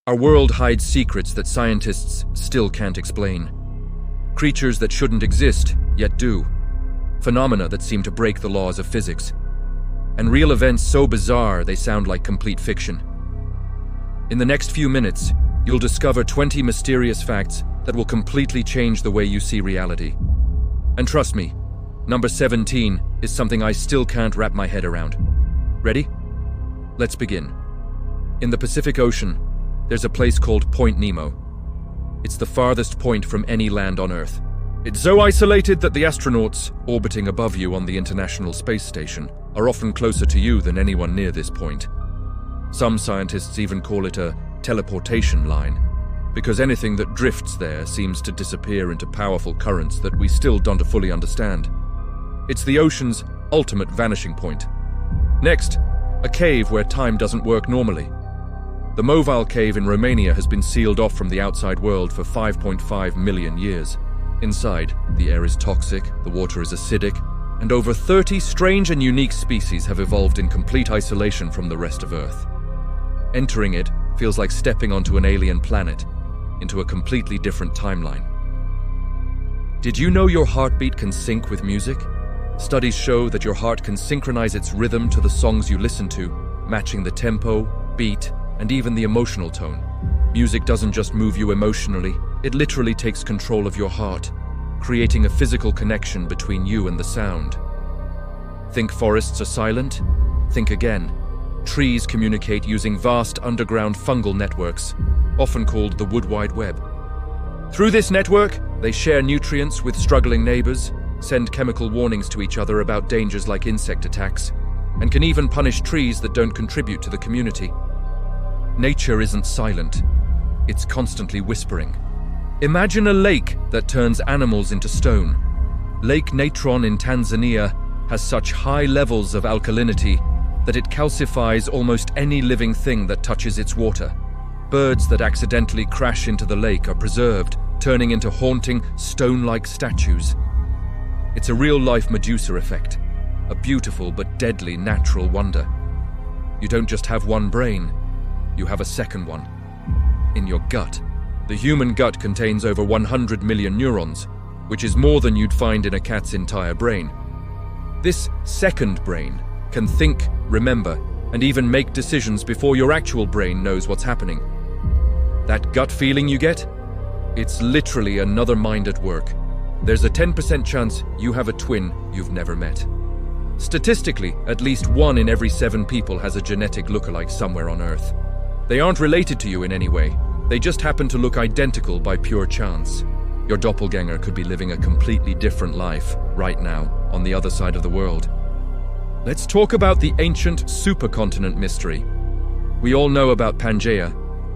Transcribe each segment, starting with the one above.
Our world hides secrets that scientists still can't explain. Creatures that shouldn't exist, yet do. Phenomena that seem to break the laws of physics. And real events so bizarre they sound like complete fiction. In the next few minutes, you'll discover 20 mysterious facts that will completely change the way you see reality. And trust me, number 17 is something I still can't wrap my head around. Ready? Let's begin. In the Pacific Ocean, there's a place called Point Nemo. It's the farthest point from any land on Earth. It's so isolated that the astronauts orbiting above you on the International Space Station are often closer to you than anyone near this point. Some scientists even call it a teleportation line, because anything that drifts there seems to disappear into powerful currents that we still don't fully understand. It's the ocean's ultimate vanishing point. Next, a cave where time doesn't work normally. The Mobile Cave in Romania has been sealed off from the outside world for 5.5 million years. Inside, the air is toxic, the water is acidic, and over 30 strange and unique species have evolved in complete isolation from the rest of Earth. Entering it feels like stepping onto an alien planet, into a completely different timeline. Did you know your heartbeat can sync with music? Studies show that your heart can synchronize its rhythm to the songs you listen to, matching the tempo, beat, and even the emotional tone. Music doesn't just move you emotionally, it literally takes control of your heart, creating a physical connection between you and the sound. Think forests are silent? Think again. Trees communicate using vast underground fungal networks, often called the Wood Wide Web. Through this network, they share nutrients with struggling neighbors, send chemical warnings to each other about dangers like insect attacks, and can even punish trees that don't contribute to the community. Nature isn't silent, it's constantly whispering. Imagine a lake that turns animals into stone. Lake Natron in Tanzania has such high levels of alkalinity that it calcifies almost any living thing that touches its water. Birds that accidentally crash into the lake are preserved, turning into haunting, stone-like statues. It's a real-life Medusa effect, a beautiful but deadly natural wonder. You don't just have one brain, you have a second one. In your gut. The human gut contains over 100 million neurons, which is more than you'd find in a cat's entire brain. This second brain can think, remember, and even make decisions before your actual brain knows what's happening. That gut feeling you get? It's literally another mind at work. There's a 10% chance you have a twin you've never met. Statistically, at least 1 in every 7 people has a genetic lookalike somewhere on Earth. They aren't related to you in any way. They just happen to look identical by pure chance. Your doppelganger could be living a completely different life right now on the other side of the world. Let's talk about the ancient supercontinent mystery. We all know about Pangaea,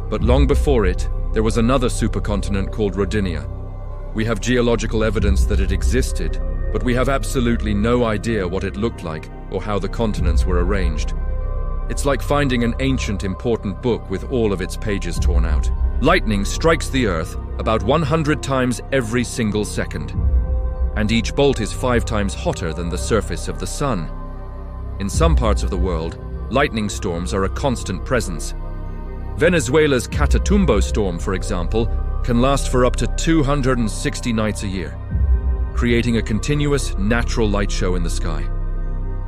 but long before it, there was another supercontinent called Rodinia. We have geological evidence that it existed, but we have absolutely no idea what it looked like or how the continents were arranged. It's like finding an ancient, important book with all of its pages torn out. Lightning strikes the Earth about 100 times every single second, and each bolt is 5 times hotter than the surface of the sun. In some parts of the world, lightning storms are a constant presence. Venezuela's Catatumbo storm, for example, can last for up to 260 nights a year, creating a continuous, natural light show in the sky.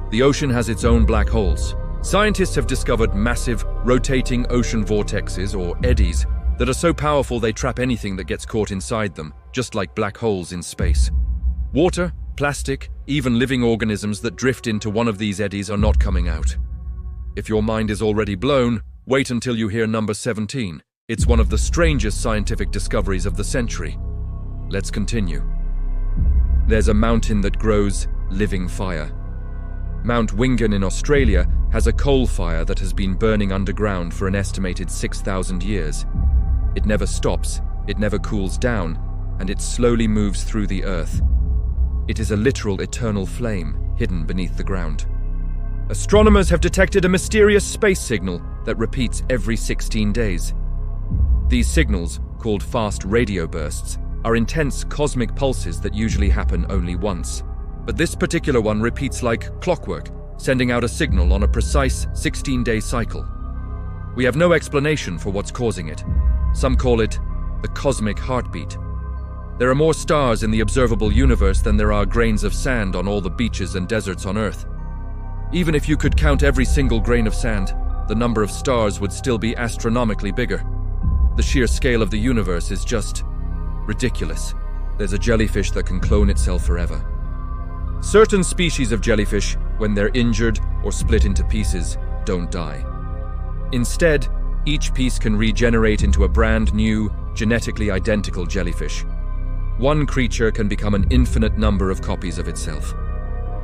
The ocean has its own black holes. Scientists have discovered massive, rotating ocean vortexes, or eddies, that are so powerful they trap anything that gets caught inside them, just like black holes in space. Water, plastic, even living organisms that drift into one of these eddies are not coming out. If your mind is already blown, wait until you hear number 17. It's one of the strangest scientific discoveries of the century. Let's continue. There's a mountain that grows living fire. Mount Wingan in Australia has a coal fire that has been burning underground for an estimated 6,000 years. It never stops, it never cools down, and it slowly moves through the earth. It is a literal eternal flame hidden beneath the ground. Astronomers have detected a mysterious space signal that repeats every 16 days. These signals, called fast radio bursts, are intense cosmic pulses that usually happen only once. But this particular one repeats like clockwork, sending out a signal on a precise 16-day cycle. We have no explanation for what's causing it. Some call it the cosmic heartbeat. There are more stars in the observable universe than there are grains of sand on all the beaches and deserts on Earth. Even if you could count every single grain of sand, the number of stars would still be astronomically bigger. The sheer scale of the universe is just ridiculous. There's a jellyfish that can clone itself forever. Certain species of jellyfish, when they're injured or split into pieces, don't die. Instead, each piece can regenerate into a brand new, genetically identical jellyfish. One creature can become an infinite number of copies of itself.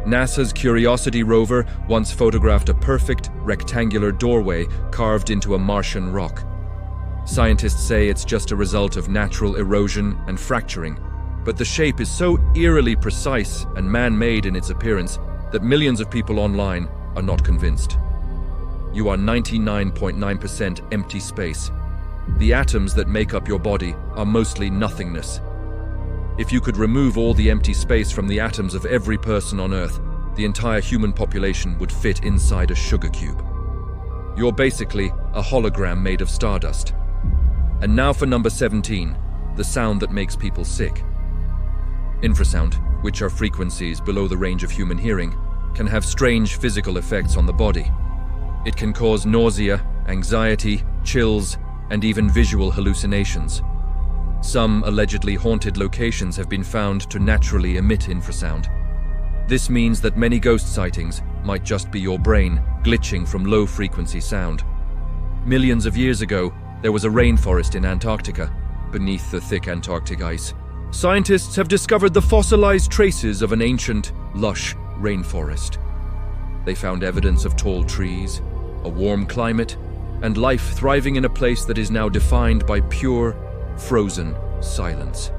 NASA's Curiosity rover once photographed a perfect, rectangular doorway carved into a Martian rock. Scientists say it's just a result of natural erosion and fracturing, but the shape is so eerily precise and man-made in its appearance that millions of people online are not convinced. You are 99.9% empty space. The atoms that make up your body are mostly nothingness. If you could remove all the empty space from the atoms of every person on Earth, the entire human population would fit inside a sugar cube. You're basically a hologram made of stardust. And now for number 17, the sound that makes people sick. Infrasound, which are frequencies below the range of human hearing, can have strange physical effects on the body. It can cause nausea, anxiety, chills, and even visual hallucinations. Some allegedly haunted locations have been found to naturally emit infrasound. This means that many ghost sightings might just be your brain glitching from low-frequency sound. Millions of years ago, there was a rainforest in Antarctica, beneath the thick Antarctic ice. Scientists have discovered the fossilized traces of an ancient, lush rainforest. They found evidence of tall trees, a warm climate, and life thriving in a place that is now defined by pure, frozen silence.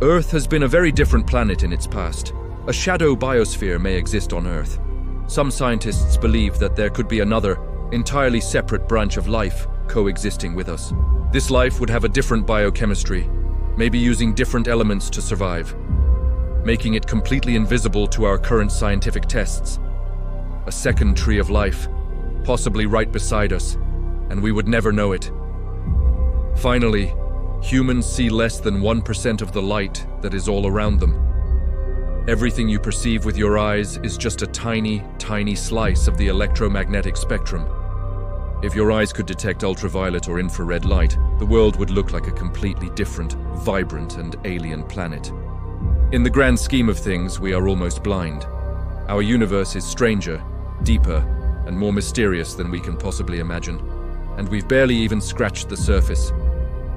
Earth has been a very different planet in its past. A shadow biosphere may exist on Earth. Some scientists believe that there could be another, entirely separate branch of life coexisting with us. This life would have a different biochemistry, maybe using different elements to survive, making it completely invisible to our current scientific tests. A second tree of life, possibly right beside us, and we would never know it. Finally, humans see less than 1% of the light that is all around them. Everything you perceive with your eyes is just a tiny, tiny slice of the electromagnetic spectrum. If your eyes could detect ultraviolet or infrared light, the world would look like a completely different, vibrant, and alien planet. In the grand scheme of things, we are almost blind. Our universe is stranger, deeper, and more mysterious than we can possibly imagine. And we've barely even scratched the surface.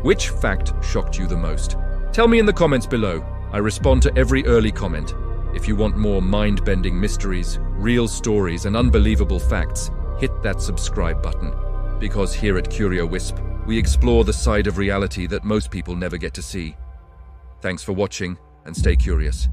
Which fact shocked you the most? Tell me in the comments below. I respond to every early comment. If you want more mind-bending mysteries, real stories, and unbelievable facts, hit that subscribe button. Because here at CurioWisp, we explore the side of reality that most people never get to see. Thanks for watching, and stay curious.